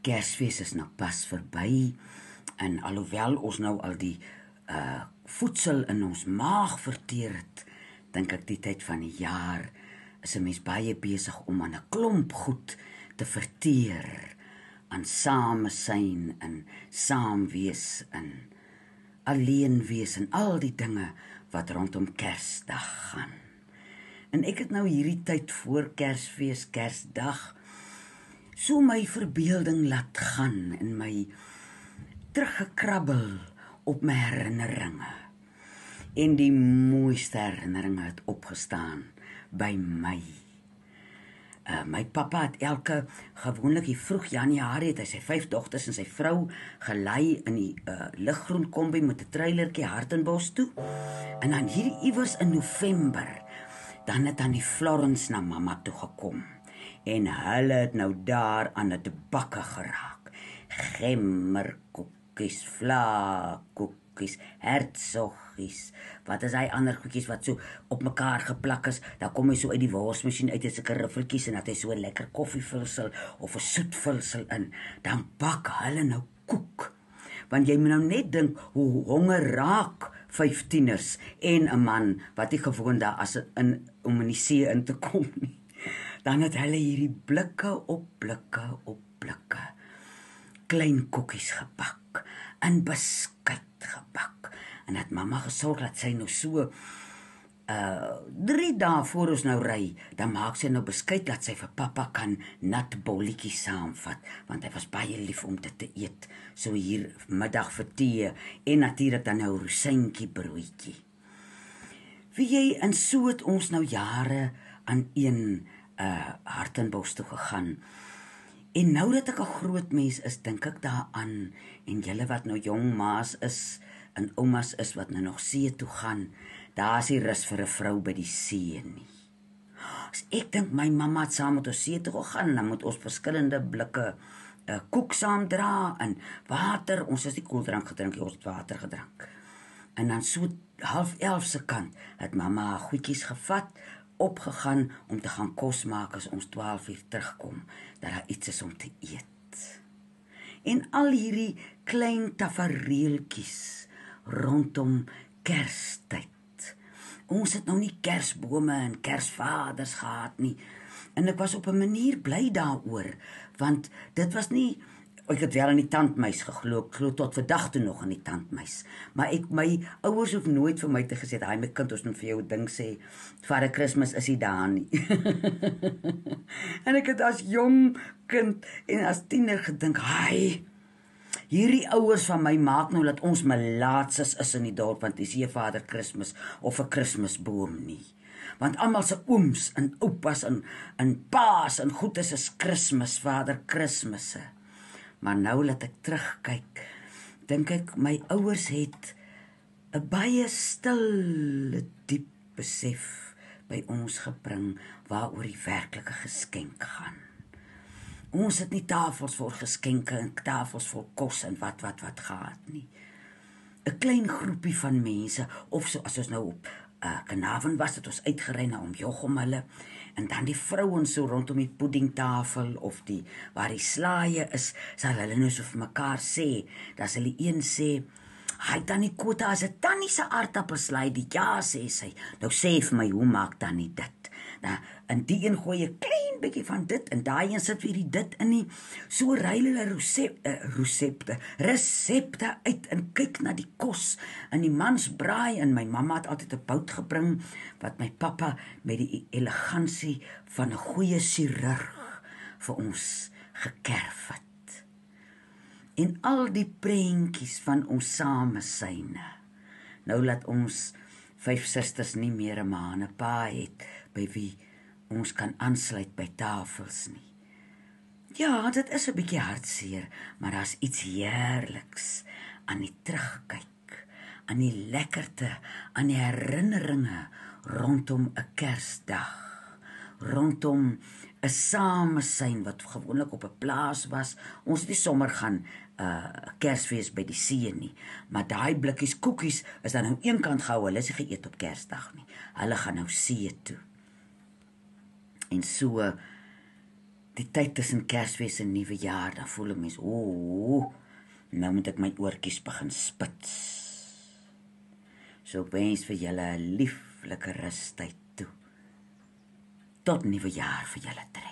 Kersfees is nou pas verby en alhoewel ons nou al die voedsel in ons maag verteer het, dink ek die tyd van die jaar is 'n mens baie besig om aan 'n klomp goed te verteer, aan samesyn en saam wees en alleen wees en al die dinge wat rondom Kersdag gaan. En ek het nou hierdie tyd voor Kersfees, Kersdag, so my verbeelding laat gaan en my teruggekrabbel op my herinneringe. En die mooiste herinneringe het opgestaan by my. My pappa het gewoonlik die vroeg Januarie het hy sy 5 dogters en sy vrou gelei in die liggroen kombi met 'n trailertjie Hartenbos toe. En dan hierdie iewers in November, dan het die Florence na mamma toe gekom. En hulle het nou daar aan het bakke geraak. Gemmerkoekies, vlaakkoekies, hertsoggies. Wat is hy ander koekies wat so op mekaar geplak is? Dan kom hy so uit die worsmasjien uit, sulke riffeltjies en dat hy so 'n lekker koffievulsel of 'n soetvulsel in. Dan bak hulle nou koek. Want jy moet nou net dink hoe honger raak 15ers en 'n man wat nie gewoon daar as om in die see in te kom nie. Dan het hulle hierdie blikke op blikke op blikke klein koekies gebak en beskuit gebak. En het mamma gesorg dat sy nou so 3 dae voor ons nou ry, dan maak sy nou beskuit dat sy vir pappa kan nat bolletjies saamvat, want hy was baie lief om dit te eet, so hier middag vir tee, en natuurlik dan nou rosientjie broodjie. Wie jy, en so het ons nou jare aan een Hartenbos toe gegaan. En nou dat ek 'n groot mens is, dink ek daaraan, en julle wat nou jong ma's is, en oumas is wat nou nog see toe gaan, daar is nie rus vir 'n vrou by die see nie. As ek dink my mamma het saam met ons see toe gegaan, dan moet ons verskillende blikke koek saam dra, en water, ons het nie koeldrank gedrink, ons het water gedrink. En dan so 10:30 se kant, het mamma haar goedjies gevat, opgegaan om te gaan kos maak as ons 12 terugkom, dat daar iets is om te eet. En al hierdie klein tafereeltjies rondom Kerstyd. Ons het nou nie Kersbome en Kersvaders gehad nie, en ek was op 'n manier bly daaroor, want dit was nie, ek het wel in die tandmuis geglo, ek glo tot vandag toe nog in die tandmuis, maar my ouers hoef nooit vir my te gesê, "Haai my kind, ons moet vir jou 'n ding sê, Vader Kersfees is nie daar nie." En ek het as jong kind en as tiener gedink, "Haai, hierdie ouers van my maak nou dat ons malaatses is in die dorp, want dis nie 'n Vader Kersfees of 'n Kersboom nie. Want almal se ooms en oupas en paas en goedes is Kersfees, Vader Kersfees." Maar nou laat ek terugkyk, dink ek my ouers het 'n baie stille, diep besef by ons gebring waaroor die werklike geskenk gaan. Ons het nie tafels vir geskenke en tafels vir kos en wat gehad nie. 'n Klein groepie van mense, of so as ons nou op Kanaven was, het ons uitgery na om Jochem hulle, en dan die vrouens so rondom die puddingtafel, of waar die slaaie is, sal hulle nou so vir mekaar sê, dat hulle een sê, "Hy tannie Kota, as 'n tannie se aardappelslaai, die ja, sê sy, nou sê vir my, hoe maak tannie dit?" Nou, en die een gooi 'n klein bietjie van dit, en daai een sit weer dit in nie, so ruil hulle resepte uit, en kyk na die kos, en die mans braai, en my mamma het altyd 'n bout gebring, wat my pappa met die elegansie van 'n goeie chirurg vir ons gekerf het. En al die prentjies van ons samesyne. Nou laat ons 5 susters nie meer 'n ma en 'n pa het, by wie ons kan aansluit by tafels nie. Ja, dit is 'n bietjie hartseer, maar daar's iets heerliks aan die terugkyk, aan die lekkerte, aan die herinneringe rondom 'n Kersdag, rondom 'n samesyn wat gewoonlik op 'n plaas was. Ons het nie sommer gaan Kersfees by die see nie, maar daai blikkies koekies is dan nou een kant gehou, hulle is nie geëet op Kersdag nie, hulle gaan nou see toe. En so Die tyd tussen Kersfees en Nuwejaar, dan voel 'n mens, ooh, nou moet ek my oortjies begin spits. So ek wens vir julle 'n lieflike rustyd toe. Tot Nuwejaar vir julle.